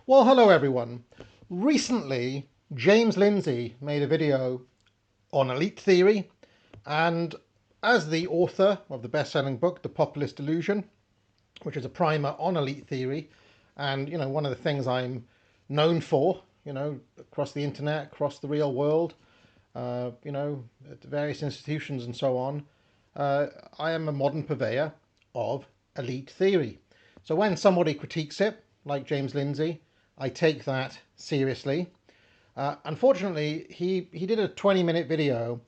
Well, hello everyone. Recently, James Lindsay made a video on elite theory, and as the author of the best-selling book, The Populist Delusion, which is a primer on elite theory, and one of the things I'm known for, across the internet, across the real world, at various institutions and so on, I am a modern purveyor of elite theory. So when somebody critiques it, like James Lindsay, I take that seriously. Unfortunately, he did a 20-minute video,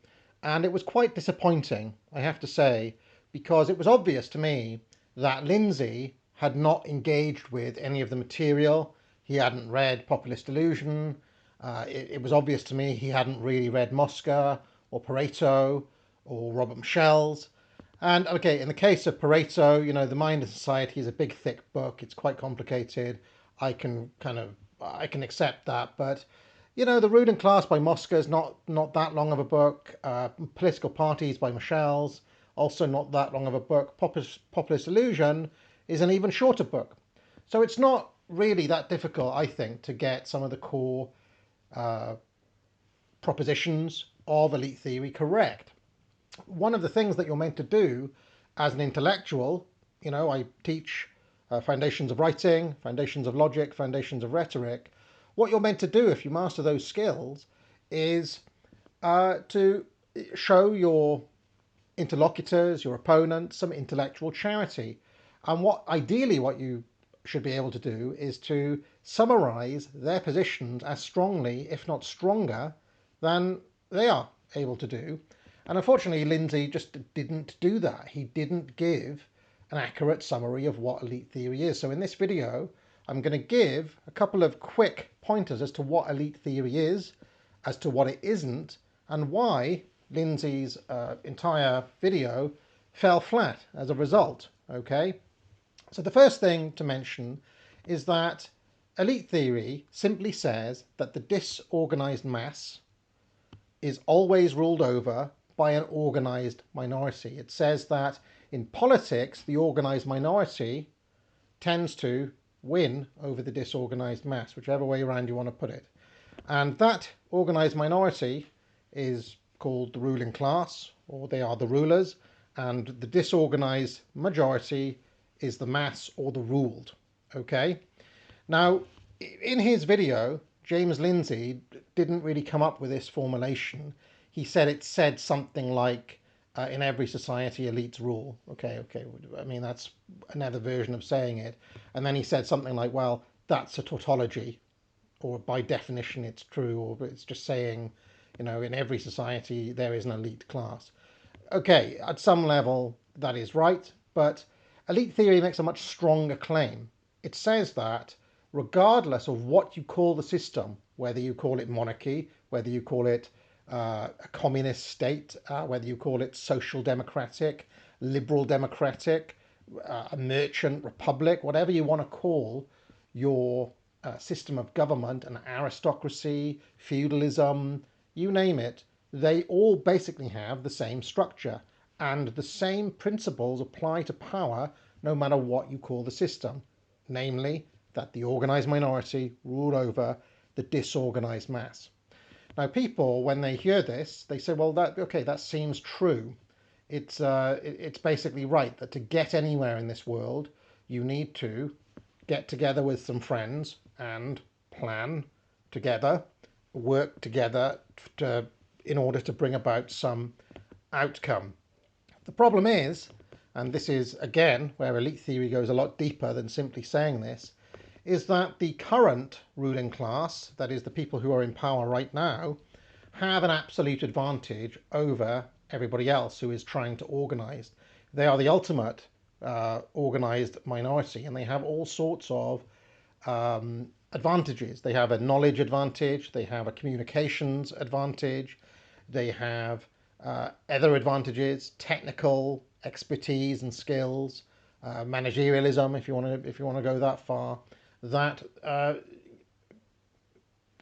and it was quite disappointing, I have to say, because it was obvious to me that Lindsay had not engaged with any of the material. He hadn't read Populist Delusion. It was obvious to me he hadn't really read Mosca or Pareto or Robert Michel's. And okay, in the case of Pareto, The Mind of Society is a big, thick book. It's quite complicated. I can accept that, but The Ruling Class by Mosca is not that long of a book. Political Parties by Michel's, also not that long of a book. Populist Illusion is an even shorter book. So it's not really that difficult, I think, to get some of the core propositions of elite theory correct. One of the things that you're meant to do as an intellectual, I teach foundations of writing, foundations of logic, foundations of rhetoric. What you're meant to do if you master those skills is to show your interlocutors, your opponents, some intellectual charity. And ideally what you should be able to do is to summarize their positions as strongly, if not stronger, than they are able to do. And unfortunately, Lindsay just didn't do that. He didn't give an accurate summary of what elite theory is. So in this video, I'm going to give a couple of quick pointers as to what elite theory is, as to what it isn't, and why Lindsay's entire video fell flat as a result. Okay? So the first thing to mention is that elite theory simply says that the disorganized mass is always ruled over by an organized minority. It says that in politics, the organized minority tends to win over the disorganized mass, whichever way around you want to put it. And that organized minority is called the ruling class, or they are the rulers, and the disorganized majority is the mass or the ruled. Okay? Now, in his video, James Lindsay didn't really come up with this formulation. He said it said something like, in every society, elites rule. Okay. I mean, that's another version of saying it. And then he said something like, well, that's a tautology, or by definition it's true, or it's just saying, in every society there is an elite class. Okay, at some level that is right, but elite theory makes a much stronger claim. It says that regardless of what you call the system, whether you call it monarchy, whether you call it a communist state, whether you call it social democratic, liberal democratic, a merchant republic, whatever you want to call your system of government, an aristocracy, feudalism, you name it, they all basically have the same structure, and the same principles apply to power no matter what you call the system, namely that the organized minority rule over the disorganized mass. Now, people, when they hear this, they say, well, that seems true. It's basically right that to get anywhere in this world, you need to get together with some friends and plan together, work together in order to bring about some outcome. The problem is, and this is again where elite theory goes a lot deeper than simply saying this, is that the current ruling class, that is the people who are in power right now, have an absolute advantage over everybody else who is trying to organize. They are the ultimate organized minority, and they have all sorts of advantages. They have a knowledge advantage, they have a communications advantage, they have other advantages, technical expertise and skills, managerialism, if you want to go that far, that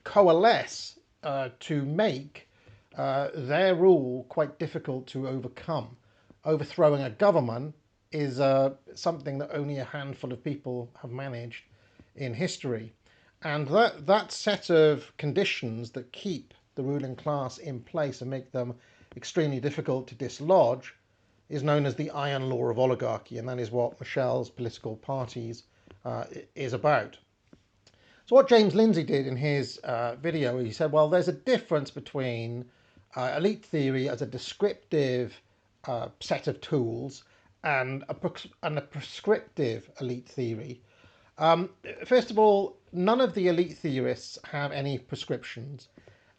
coalesce to make their rule quite difficult to overcome. Overthrowing a government is something that only a handful of people have managed in history. And that set of conditions that keep the ruling class in place and make them extremely difficult to dislodge is known as the iron law of oligarchy, and that is what Michel's political parties is about. So what James Lindsay did in his video, he said, well, there's a difference between elite theory as a descriptive set of tools and a prescriptive elite theory. First of all, none of the elite theorists have any prescriptions.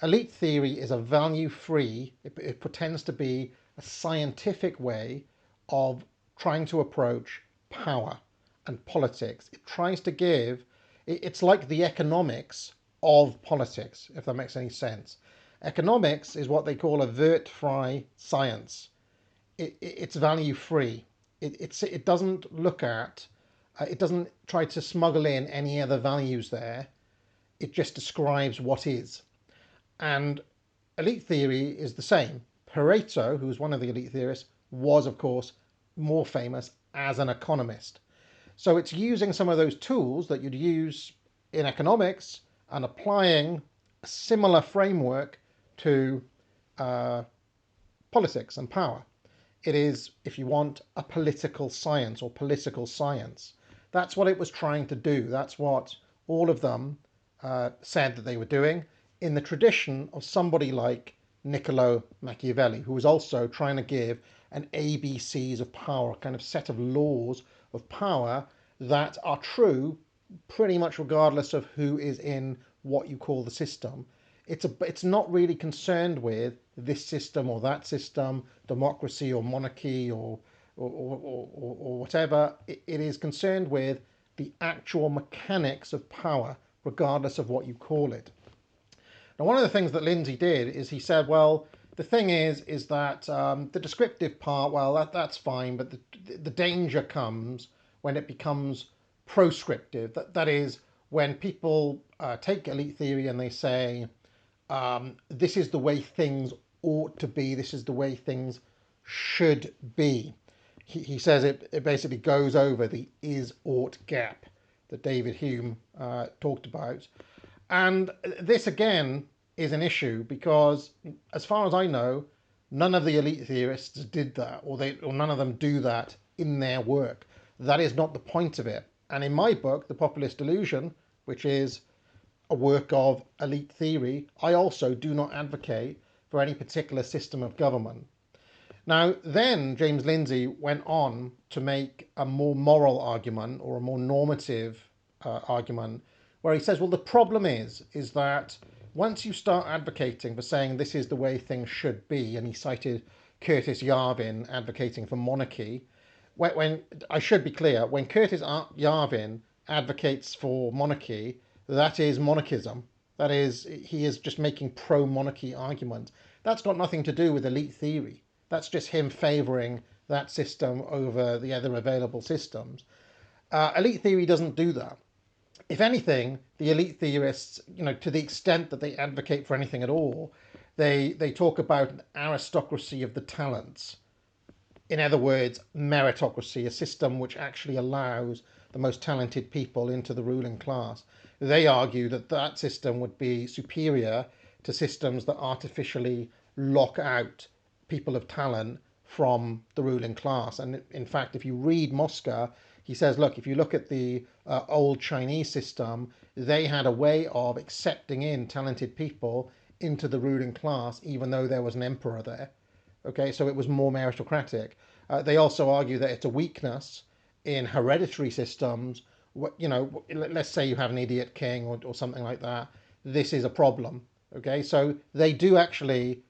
Elite theory is a value-free, it pretends to be a scientific way of trying to approach power and politics. It tries to give, it's like the economics of politics, if that makes any sense. Economics is what they call a vert-free science. It's value-free. It doesn't look at, it doesn't try to smuggle in any other values there. It just describes what is. And elite theory is the same. Pareto, who was one of the elite theorists, was, of course, more famous as an economist. So it's using some of those tools that you'd use in economics and applying a similar framework to politics and power. It is, if you want, a political science or political science. That's what it was trying to do. That's what all of them said that they were doing in the tradition of somebody like Niccolo Machiavelli, who was also trying to give an ABCs of power, a kind of set of laws of power that are true pretty much regardless of who is in what you call the system. It's not really concerned with this system or that system, democracy or monarchy or whatever. It is concerned with the actual mechanics of power, regardless of what you call it. Now, one of the things that Lindsay did is he said, well, the thing is that the descriptive part, well, that's fine, but the danger comes when it becomes proscriptive. That is, when people take elite theory and they say, this is the way things ought to be, this is the way things should be. He says it basically goes over the is-ought gap that David Hume talked about. And this, again, is an issue because, as far as I know, none of the elite theorists did that, or none of them do that in their work. That is not the point of it. And in my book, The Populist Delusion, which is a work of elite theory, I also do not advocate for any particular system of government. Now, then James Lindsay went on to make a more moral argument or a more normative argument where he says, well, the problem is that once you start advocating for saying this is the way things should be, and he cited Curtis Yarvin advocating for monarchy, when I should be clear, when Curtis Yarvin advocates for monarchy, that is monarchism. That is, he is just making pro-monarchy arguments. That's got nothing to do with elite theory. That's just him favouring that system over the other available systems. Elite theory doesn't do that. If anything, the elite theorists, to the extent that they advocate for anything at all, they talk about an aristocracy of the talents. In other words, meritocracy, a system which actually allows the most talented people into the ruling class. They argue that that system would be superior to systems that artificially lock out people of talent from the ruling class. And in fact, if you read Mosca, he says, look, if you look at the old Chinese system, they had a way of accepting in talented people into the ruling class, even though there was an emperor there. Okay, so it was more meritocratic. They also argue that it's a weakness in hereditary systems. Let's say you have an idiot king or something like that. This is a problem. Okay, so they do actually,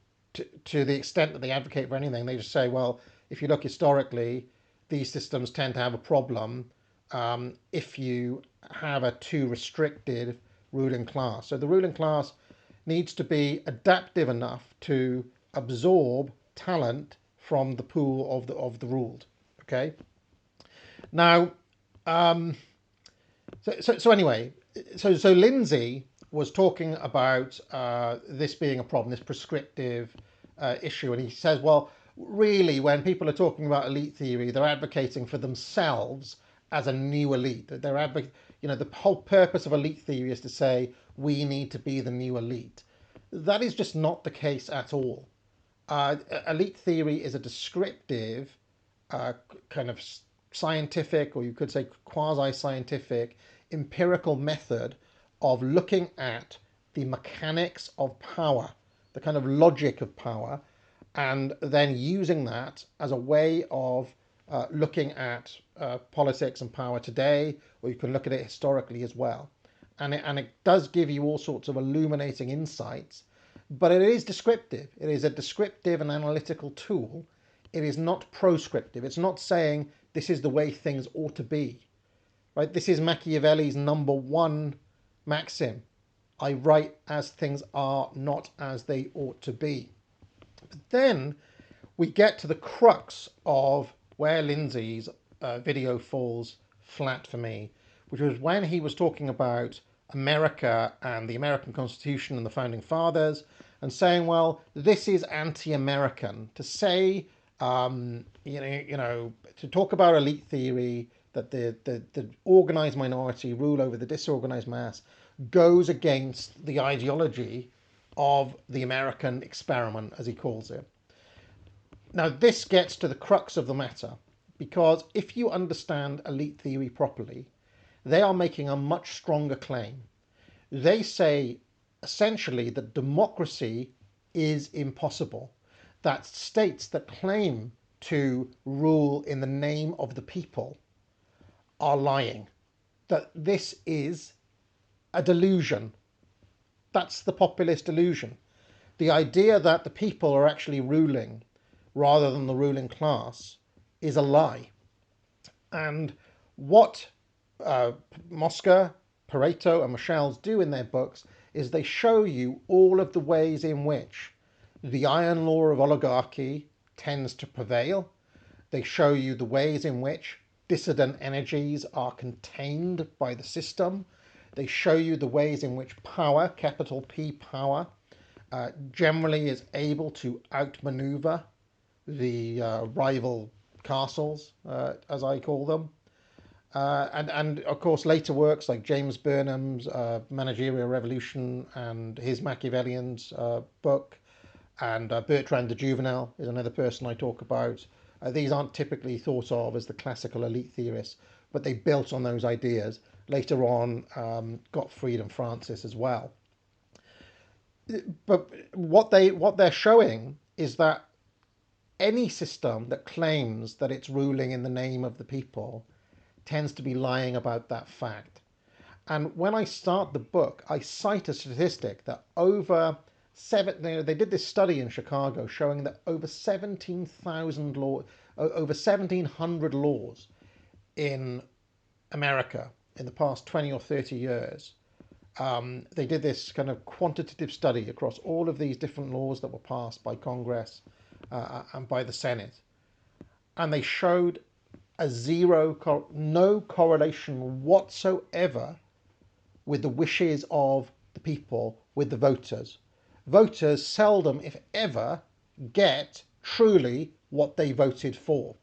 to the extent that they advocate for anything, they just say, well, if you look historically, these systems tend to have a problem if you have a too restricted ruling class. So the ruling class needs to be adaptive enough to absorb talent from the pool of the ruled. Okay. Now, so Lindsay was talking about this being a problem, this prescriptive issue, and he says, well, really, when people are talking about elite theory, they're advocating for themselves as a new elite. They're the whole purpose of elite theory is to say we need to be the new elite. That is just not the case at all. Elite theory is a descriptive, kind of scientific, or you could say quasi-scientific, empirical method of looking at the mechanics of power, the kind of logic of power, and then using that as a way of looking at politics and power today, or you can look at it historically as well. And it does give you all sorts of illuminating insights, but it is descriptive. It is a descriptive and analytical tool. It is not proscriptive. It's not saying this is the way things ought to be. Right? This is Machiavelli's number one maxim. I write as things are, not as they ought to be. But then we get to the crux of where Lindsay's video falls flat for me, which was when he was talking about America and the American Constitution and the Founding Fathers, and saying, well, this is anti-American. To say, to talk about elite theory, that the organized minority rule over the disorganized mass, goes against the ideology of the American experiment, as he calls it. Now, this gets to the crux of the matter, because if you understand elite theory properly, they are making a much stronger claim. They say, essentially, that democracy is impossible, that states that claim to rule in the name of the people are lying, that this is a delusion. That's the populist delusion. The idea that the people are actually ruling rather than the ruling class is a lie. And what Mosca, Pareto and Michels do in their books is they show you all of the ways in which the iron law of oligarchy tends to prevail. They show you the ways in which dissident energies are contained by the system. They show you the ways in which power, capital P power, generally is able to outmaneuver the rival castles, as I call them. And of course later works like James Burnham's Managerial Revolution and his Machiavellian's book, and Bertrand de Juvenel is another person I talk about. These aren't typically thought of as the classical elite theorists, but they built on those ideas. Later on, Gottfried and Francis as well. But what they're showing is that any system that claims that it's ruling in the name of the people tends to be lying about that fact. And when I start the book, I cite a statistic that they did this study in Chicago showing that over 17,000 laws, over 1,700 laws in America in the past 20 or 30 years. They did this kind of quantitative study across all of these different laws that were passed by Congress and by the Senate. And they showed no correlation whatsoever with the wishes of the people, with the voters. Voters seldom, if ever, get truly what they voted for.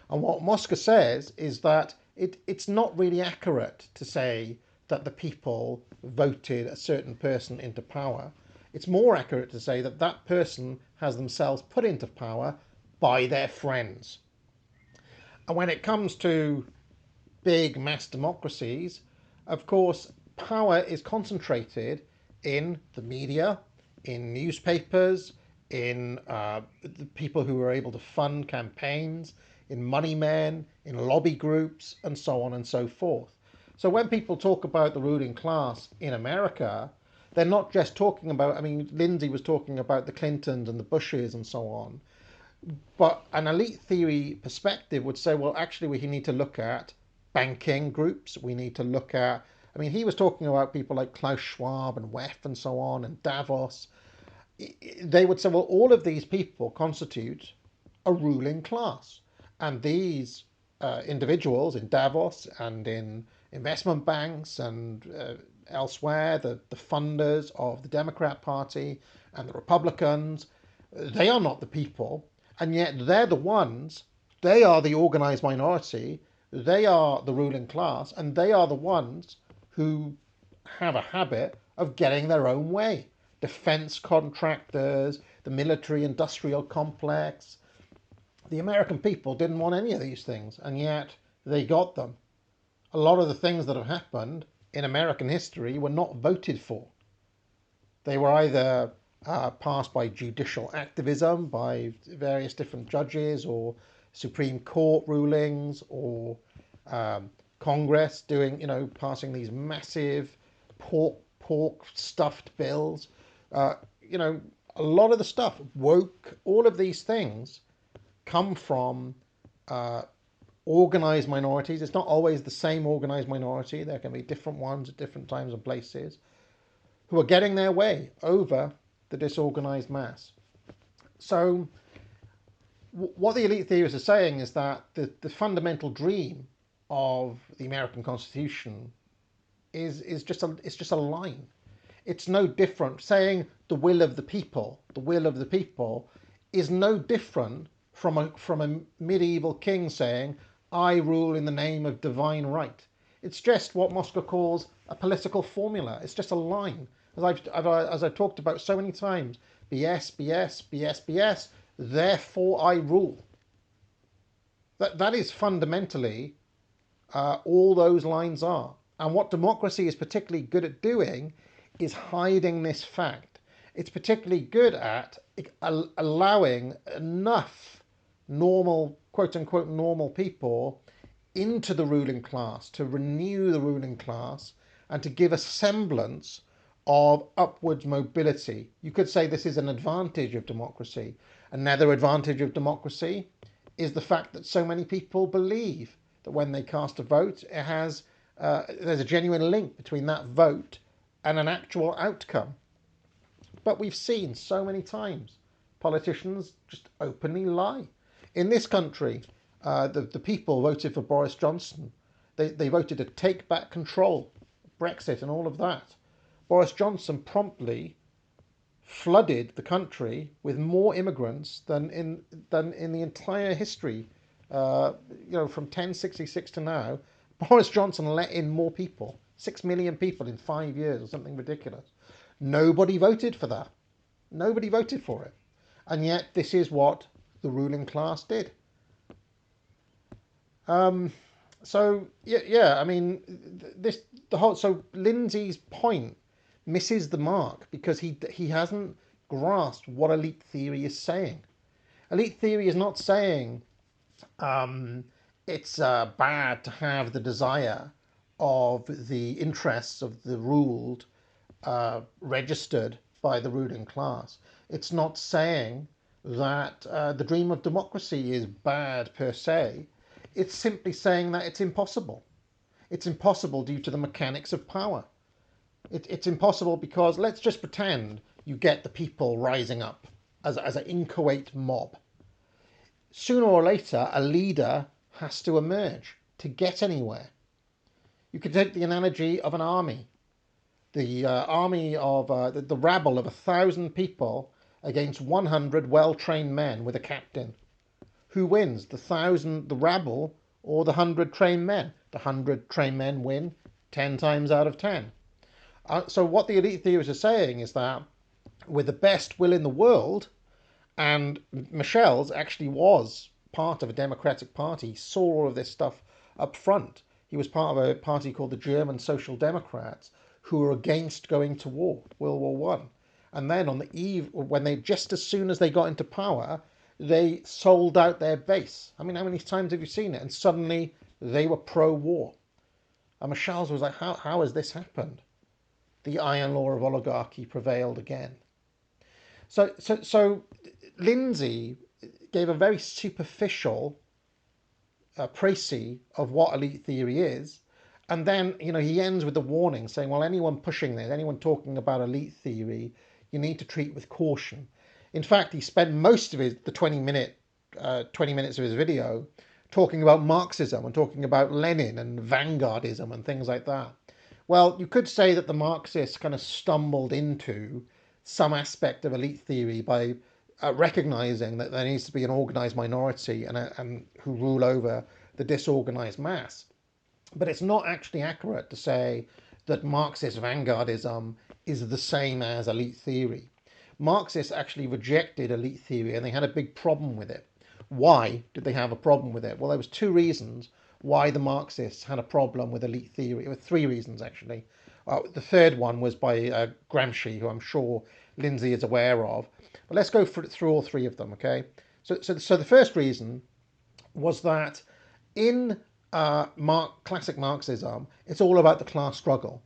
And what Mosca says is that it's not really accurate to say that the people voted a certain person into power. It's more accurate to say that that person has themselves put into power by their friends. And when it comes to big mass democracies, of course, power is concentrated in the media, in newspapers, in the people who are able to fund campaigns, in money men, in lobby groups, and so on and so forth. So when people talk about the ruling class in America, they're not just talking about, Lindsay was talking about the Clintons and the Bushes and so on, but an elite theory perspective would say, well, actually, we need to look at banking groups. We need to look at, he was talking about people like Klaus Schwab and WEF and so on, and Davos. They would say, well, all of these people constitute a ruling class. And these individuals in Davos and in investment banks and elsewhere, the funders of the Democrat Party and the Republicans, they are not the people, and yet they're the ones, they are the organized minority, they are the ruling class, and they are the ones who have a habit of getting their own way. Defense contractors, the military industrial complex. The American people didn't want any of these things, and yet they got them. A lot of the things that have happened in American history were not voted for. They were either passed by judicial activism, by various different judges, or Supreme Court rulings, or Congress doing, passing these massive pork stuffed bills. A lot of the stuff, woke, all of these things come from organized minorities. It's not always the same organized minority. There can be different ones at different times and places who are getting their way over the disorganized mass. So what the elite theorists are saying is that the fundamental dream of the American Constitution is just a line. It's no different. Saying the will of the people is no different from a medieval king saying, I rule in the name of divine right. It's just what Moscow calls a political formula. It's just a line. As I've talked about so many times, BS, BS, BS, BS, therefore I rule. That is fundamentally all those lines are. And what democracy is particularly good at doing is hiding this fact. It's particularly good at allowing enough normal, quote unquote, normal people into the ruling class, to renew the ruling class, and to give a semblance of upwards mobility. You could say this is an advantage of democracy. Another advantage of democracy is the fact that so many people believe that when they cast a vote, it has there's a genuine link between that vote and an actual outcome. But we've seen so many times politicians just openly lie. In this country, the people voted for Boris Johnson. They voted to take back control, Brexit and all of that. Boris Johnson promptly flooded the country with more immigrants than in the entire history. From 1066 to now, Boris Johnson let in more people, 6 million people in 5 years or something ridiculous. Nobody voted for that. Nobody voted for it. And yet this is what the ruling class did. So Lindsay's point misses the mark because he hasn't grasped what elite theory is saying. Elite theory is not saying it's bad to have the desire of the interests of the ruled registered by the ruling class. It's not saying that the dream of democracy is bad per se. It's simply saying that it's impossible. It's impossible due to the mechanics of power. It's impossible because let's just pretend you get the people rising up as an inchoate mob. Sooner or later, a leader has to emerge to get anywhere. You could take the analogy of an army. The army of the rabble of 1,000 people against 100 well-trained men with a captain. Who wins, the rabble, or the 100 trained men? The 100 trained men win 10 times out of 10. So what the elite theorists are saying is that with the best will in the world, and Michel's actually was part of a Democratic Party, saw all of this stuff up front. He was part of a party called the German Social Democrats, who were against going to war, World War One. And then on the eve, just as soon as they got into power, they sold out their base. I mean, how many times have you seen it? And suddenly they were pro-war. And Michel's was like, how has this happened? The iron law of oligarchy prevailed again. So Lindsay gave a very superficial précis of what elite theory is, and then he ends with the warning saying, well, anyone pushing this, anyone talking about elite theory, you need to treat with caution. In fact, he spent most of the 20 minutes of his video talking about Marxism and talking about Lenin and vanguardism and things like that, Well, you could say that the Marxists kind of stumbled into some aspect of elite theory by recognizing that there needs to be an organized minority and who rule over the disorganized mass. But it's not actually accurate to say that Marxist vanguardism is the same as elite theory. Marxists actually rejected elite theory and they had a big problem with it. Why did they have a problem with it? Well, there was two reasons why the Marxists had a problem with elite theory. There were three reasons, actually. The third one was by Gramsci, who I'm sure Lindsay is aware of. But let's go through all three of them, okay? So the first reason was that in classic Marxism, it's all about the class struggle.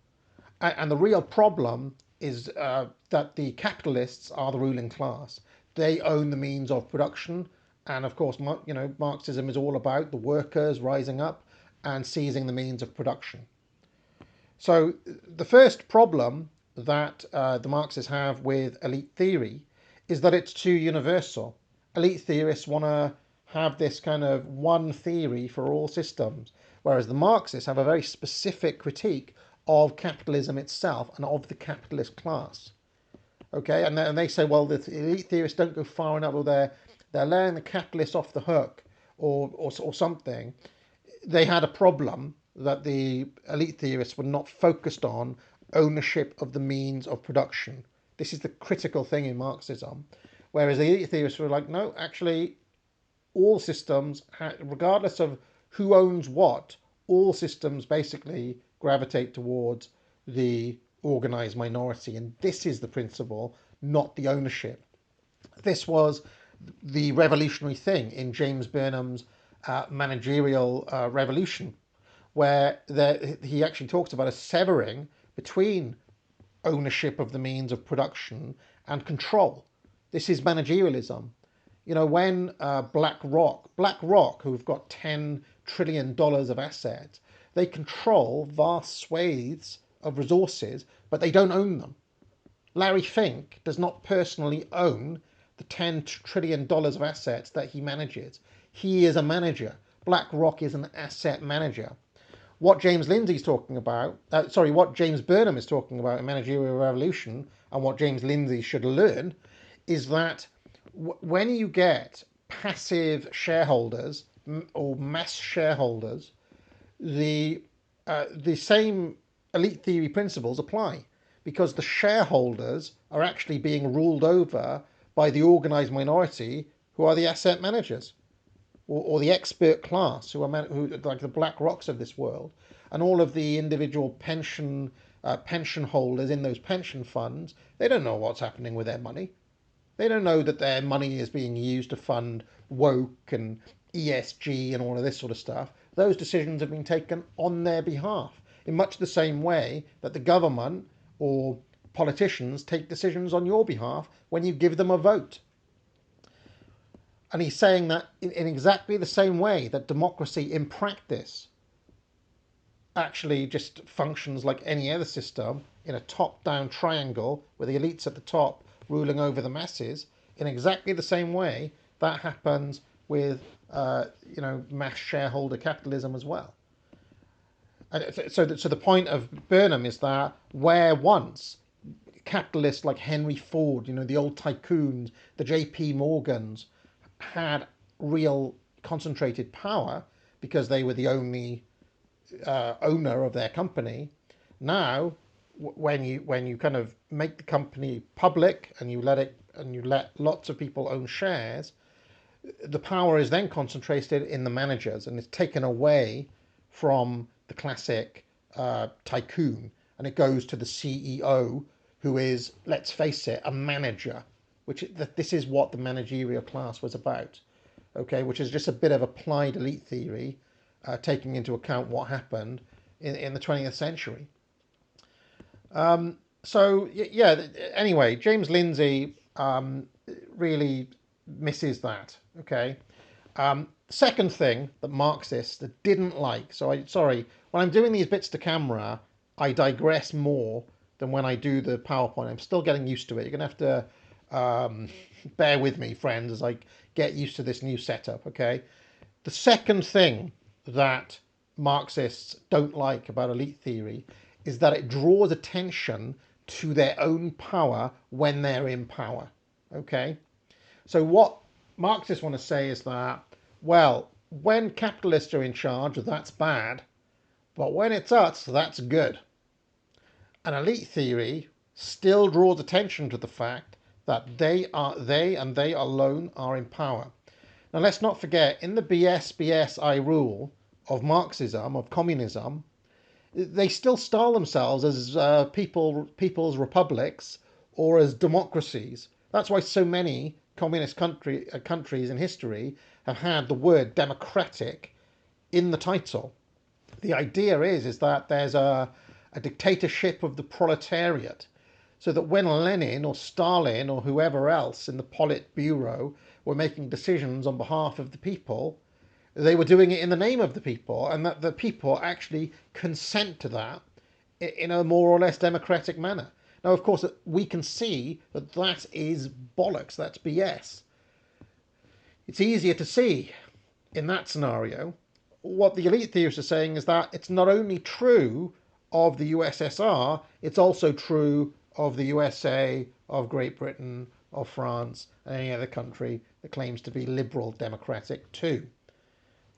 And the real problem is that the capitalists are the ruling class. They own the means of production. And of course, Marxism is all about the workers rising up and seizing the means of production. So the first problem that the Marxists have with elite theory is that it's too universal. Elite theorists want to have this kind of one theory for all systems, whereas the Marxists have a very specific critique of capitalism itself and of the capitalist class. Okay, and they say, well, the elite theorists don't go far enough, or they're letting the capitalists off the hook, or something. They had a problem that the elite theorists were not focused on ownership of the means of production. This is the critical thing in Marxism, whereas the elite theorists were like, no, actually, all systems, regardless of who owns what, all systems basically gravitate towards the organized minority, and this is the principle, not the ownership. This was the revolutionary thing in James Burnham's Managerial Revolution, where he actually talks about a severing between ownership of the means of production and control. This is managerialism. You know, when BlackRock, who've got $10 trillion of assets, they control vast swathes of resources, but they don't own them. Larry Fink does not personally own the $10 trillion of assets that he manages. He is a manager. BlackRock is an asset manager. What James Lindsay is talking about, what James Burnham is talking about in Managerial Revolution, and what James Lindsay should learn, is that when you get passive shareholders or mass shareholders, the same elite theory principles apply, because the shareholders are actually being ruled over by the organized minority, who are the asset managers or the expert class, who like the Black Rocks of this world, and all of the individual pension holders in those pension funds. They don't know what's happening with their money. They don't know that their money is being used to fund woke and ESG and all of this sort of stuff. Those decisions have been taken on their behalf, in much the same way that the government or politicians take decisions on your behalf when you give them a vote. And he's saying that in exactly the same way that democracy in practice actually just functions like any other system, in a top-down triangle with the elites at the top ruling over the masses. In exactly the same way, that happens with mass shareholder capitalism as well. So the point of Burnham is that where once capitalists like Henry Ford, the old tycoons, the J.P. Morgans, had real concentrated power because they were the only owner of their company. Now, when you kind of make the company public and you let lots of people own shares, the power is then concentrated in the managers and is taken away from the classic tycoon, and it goes to the CEO, who is, let's face it, a manager. This is what the managerial class was about, okay? Which is just a bit of applied elite theory, taking into account what happened in the 20th century. Anyway, James Lindsay really misses that, okay? Second thing that Marxists didn't like, when I'm doing these bits to camera, I digress more than when I do the PowerPoint. I'm still getting used to it. You're going to have to bear with me, friends, as I get used to this new setup, okay? The second thing that Marxists don't like about elite theory is that it draws attention to their own power when they're in power. Okay? So what Marxists want to say is that, well, when capitalists are in charge, that's bad, but when it's us, that's good. And elite theory still draws attention to the fact that they and they alone are in power. Now let's not forget, in the BS I rule of Marxism, of communism, they still style themselves as people's republics or as democracies. That's why so many communist countries in history have had the word democratic in the title. The idea is that there's a dictatorship of the proletariat, so that when Lenin or Stalin or whoever else in the Politburo were making decisions on behalf of the people, they were doing it in the name of the people, and that the people actually consent to that in a more or less democratic manner. Now, of course, we can see that that is bollocks, that's BS. It's easier to see in that scenario. What the elite theorists are saying is that it's not only true of the USSR, it's also true of the USA, of Great Britain, of France, and any other country that claims to be liberal democratic too.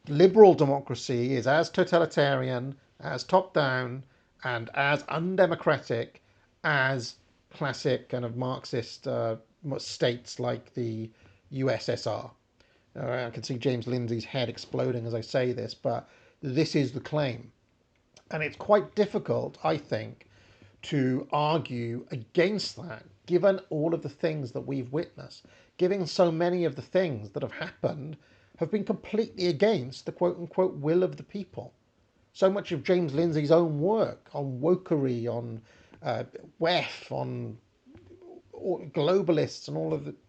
Liberal democracy is as totalitarian, as top-down, and as undemocratic as classic kind of Marxist states like the USSR. I can see James Lindsay's head exploding as I say this, but this is the claim. And it's quite difficult, I think, to argue against that, given all of the things that we've witnessed, given so many of the things that have happened have been completely against the quote-unquote will of the people. So much of James Lindsay's own work on wokery, on WEF, on globalists, and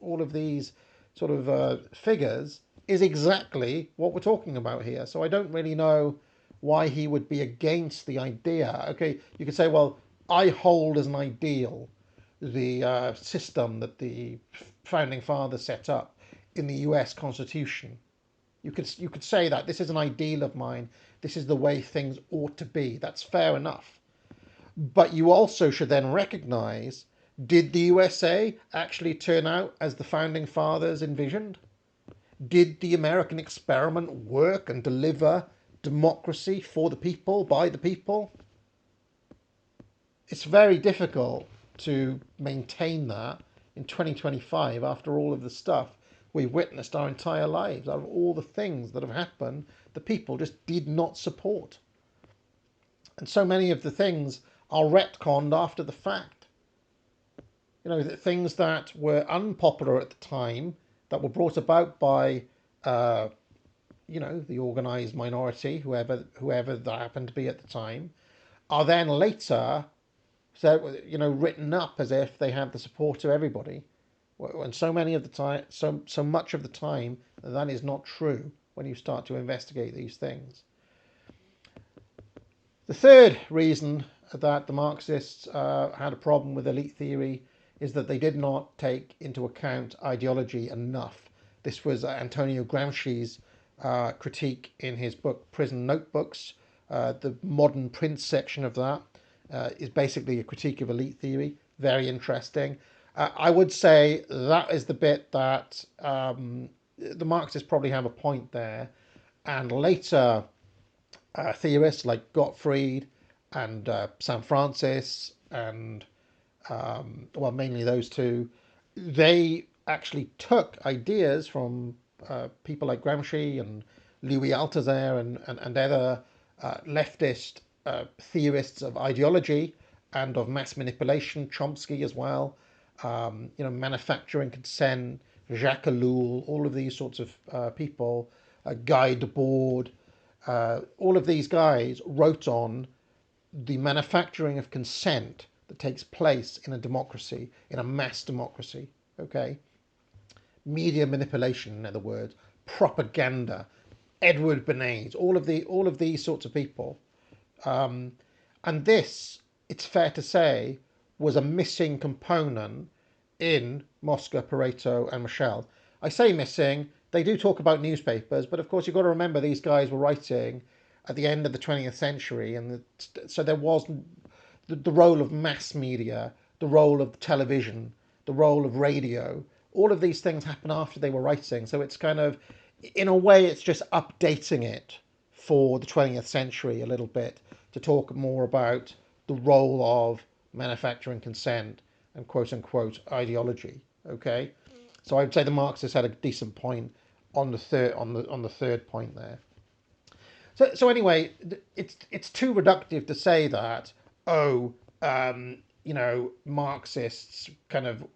all of these sort of figures is exactly what we're talking about here. So I don't really know why he would be against the idea. Okay, you could say, well, I hold as an ideal the system that the founding fathers set up in the US Constitution. You could say that this is an ideal of mine. This is the way things ought to be. That's fair enough. But you also should then recognize, did the USA actually turn out as the founding fathers envisioned? Did the American experiment work and deliver democracy for the people, by the people? It's very difficult to maintain that in 2025 after all of the stuff we've witnessed our entire lives. Out of all the things that have happened, the people just did not support. And so many of the things are retconned after the fact. You know, the things that were unpopular at the time, that were brought about by, the organised minority, whoever that happened to be at the time, are then later, written up as if they have the support of everybody. And so many of the time, so much of the time, that is not true when you start to investigate these things. The third reason that the Marxists had a problem with elite theory is that they did not take into account ideology enough. This was Antonio Gramsci's critique in his book Prison Notebooks. The Modern Prince section of that is basically a critique of elite theory. Very interesting. I would say that is the bit that the Marxists probably have a point there. And later theorists like Gottfried and Sam Francis and, mainly those two, they actually took ideas from people like Gramsci and Louis Althusser and other leftist theorists of ideology and of mass manipulation, Chomsky as well, manufacturing consent, Jacques Ellul, all of these sorts of people, Guy Debord, all of these guys wrote on the manufacturing of consent that takes place in a democracy, in a mass democracy, okay? Media manipulation, in other words, propaganda, Edward Bernays, all of these sorts of people. And this, it's fair to say, was a missing component in Mosca, Pareto, and Michel. I say missing, they do talk about newspapers, but of course you've got to remember these guys were writing at the end of the 20th century, and so there wasn't the role of mass media, the role of television, the role of radio. All of these things happen after they were writing. So it's kind of, in a way, it's just updating it for the 20th century a little bit to talk more about the role of manufacturing consent and quote unquote ideology. Okay, so I'd say the Marxists had a decent point on the third point there. So anyway, it's too reductive to say that Marxists kind of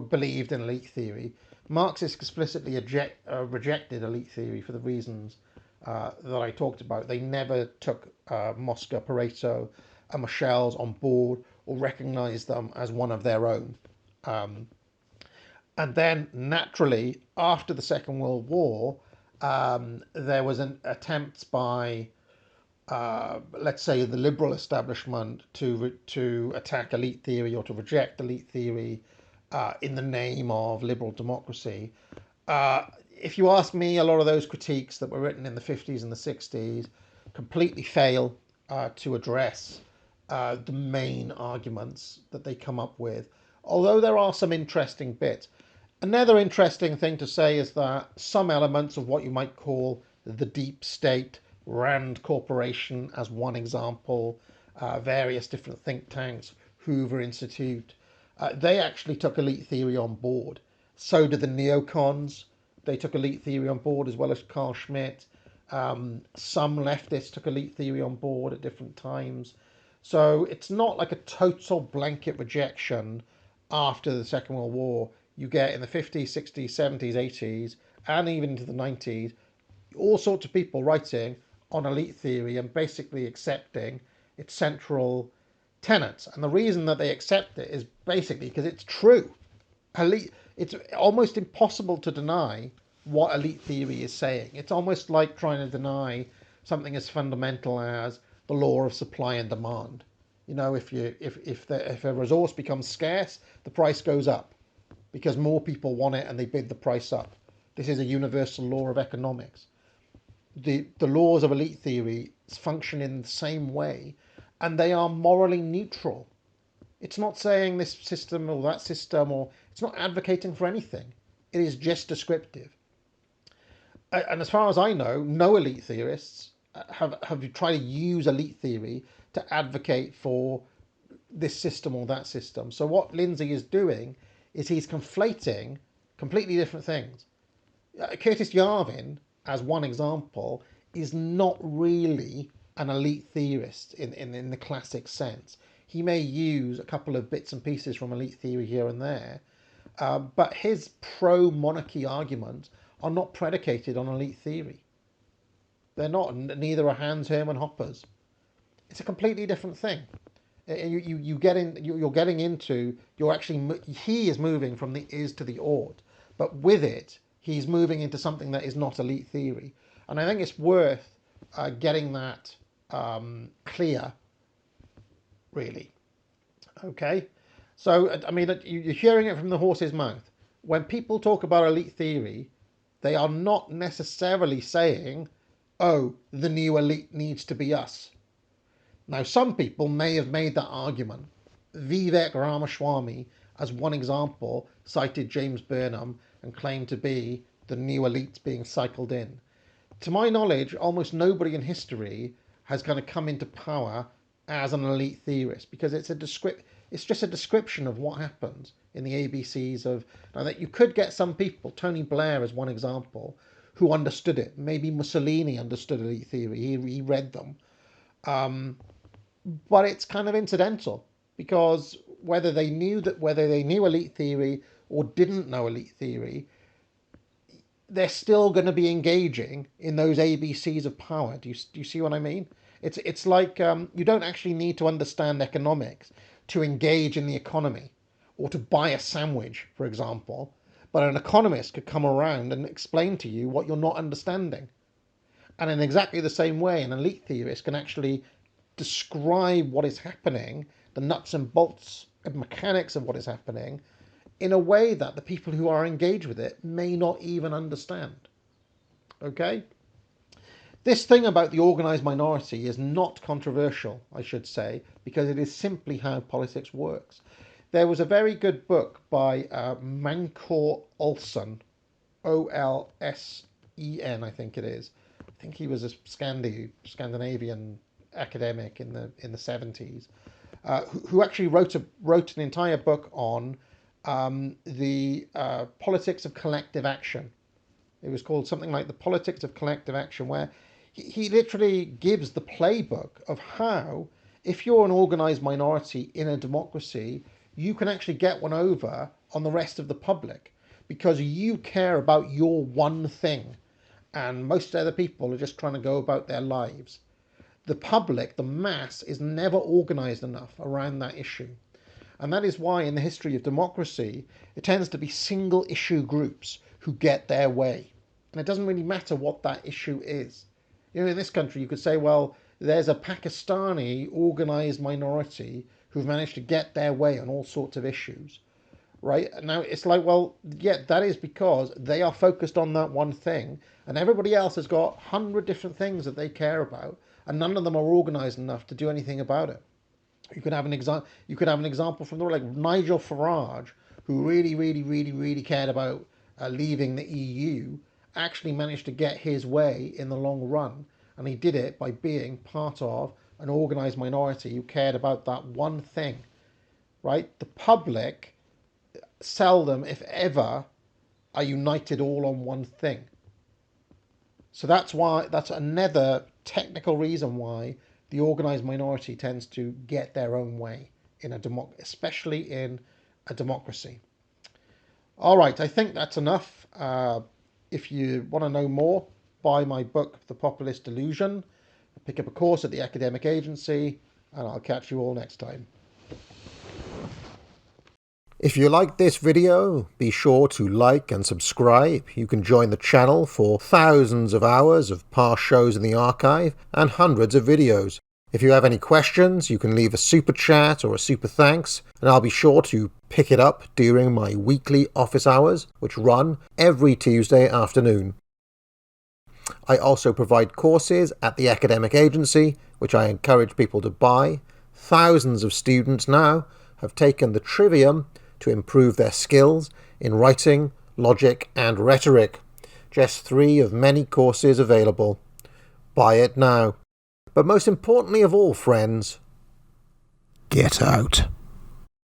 believed in elite theory. Marxists explicitly rejected elite theory for the reasons that I talked about. They never took Mosca, Pareto, and Michel's on board or recognized them as one of their own. And then naturally, after the Second World War, there was an attempt by, let's say, the liberal establishment to attack elite theory or to reject elite theory in the name of liberal democracy. If you ask me, a lot of those critiques that were written in the 50s and the 60s completely fail to address the main arguments that they come up with, although there are some interesting bits. Another interesting thing to say is that some elements of what you might call the deep state, Rand Corporation as one example, various different think tanks, Hoover Institute, they actually took elite theory on board. So did the neocons. They took elite theory on board, as well as Carl Schmitt. Some leftists took elite theory on board at different times. So it's not like a total blanket rejection after the Second World War. You get in the 50s, 60s, 70s, 80s, and even into the 90s, all sorts of people writing on elite theory and basically accepting its central tenets. And the reason that they accept it is basically because it's true. It's almost impossible to deny what elite theory is saying. It's almost like trying to deny something as fundamental as the law of supply and demand. You know, if a resource becomes scarce, the price goes up because more people want it and they bid the price up. This is a universal law of economics. The laws of elite theory function in the same way, and they are morally neutral. It's not saying this system or that system, or it's not advocating for anything. It is just descriptive. And as far as I know, no elite theorists have tried to use elite theory to advocate for this system or that system. So what Lindsay is doing is he's conflating completely different things. Curtis Yarvin, as one example, is not really an elite theorist in the classic sense. He may use a couple of bits and pieces from elite theory here and there, but his pro-monarchy arguments are not predicated on elite theory. They're not, neither are Hans Hermann Hoppe's. It's a completely different thing. You're getting into, he is moving from the is to the ought, but with it, he's moving into something that is not elite theory. And I think it's worth getting that clear, really. Okay? So, I mean, you're hearing it from the horse's mouth. When people talk about elite theory, they are not necessarily saying, oh, the new elite needs to be us. Now, some people may have made that argument. Vivek Ramaswamy, as one example, cited James Burnham and claimed to be the new elites being cycled in. To my knowledge, almost nobody in history has kind of come into power as an elite theorist, because it's just a description of what happens in the ABCs of. Now, that you could get some people, Tony Blair as one example, who understood it. Maybe Mussolini understood elite theory. He read them. But it's kind of incidental, because whether they knew elite theory or didn't know elite theory, they're still going to be engaging in those ABCs of power. Do you see what I mean? It's like you don't actually need to understand economics to engage in the economy or to buy a sandwich, for example. But an economist could come around and explain to you what you're not understanding. And in exactly the same way, an elite theorist can actually describe what is happening, the nuts and bolts of mechanics of what is happening, in a way that the people who are engaged with it may not even understand. Okay? This thing about the organised minority is not controversial, I should say, because it is simply how politics works. There was a very good book by Mancor Olson, Olsen, I think it is. I think he was a Scandinavian academic in the 70s, who actually wrote an entire book on the politics of collective action. It was called something like The Politics of Collective Action, where he literally gives the playbook of how, if you're an organised minority in a democracy, you can actually get one over on the rest of the public because you care about your one thing and most other people are just trying to go about their lives. The public, the mass, is never organised enough around that issue. And that is why in the history of democracy, it tends to be single issue groups who get their way. And it doesn't really matter what that issue is. You know, in this country, you could say, well, there's a Pakistani organised minority who've managed to get their way on all sorts of issues, right? Now, it's like, well, yeah, that is because they are focused on that one thing, and everybody else has got 100 different things that they care about, and none of them are organised enough to do anything about it. You could have an example from the like Nigel Farage, who really cared about leaving the EU, actually managed to get his way in the long run, and he did it by being part of an organised minority who cared about that one thing, right? The public seldom, if ever, are united all on one thing. So that's another technical reason why the organised minority tends to get their own way in especially in a democracy. All right, I think that's enough. If you want to know more, buy my book, The Populist Delusion. Pick up a course at the academic agency, and I'll catch you all next time. If you liked this video, be sure to like and subscribe. You can join the channel for thousands of hours of past shows in the archive and hundreds of videos. If you have any questions, you can leave a super chat or a super thanks, and I'll be sure to pick it up during my weekly office hours, which run every Tuesday afternoon. I also provide courses at the academic agency, which I encourage people to buy. Thousands of students now have taken the Trivium to improve their skills in writing, logic and rhetoric. Just 3 of many courses available. Buy it now. But most importantly of all, friends, get out.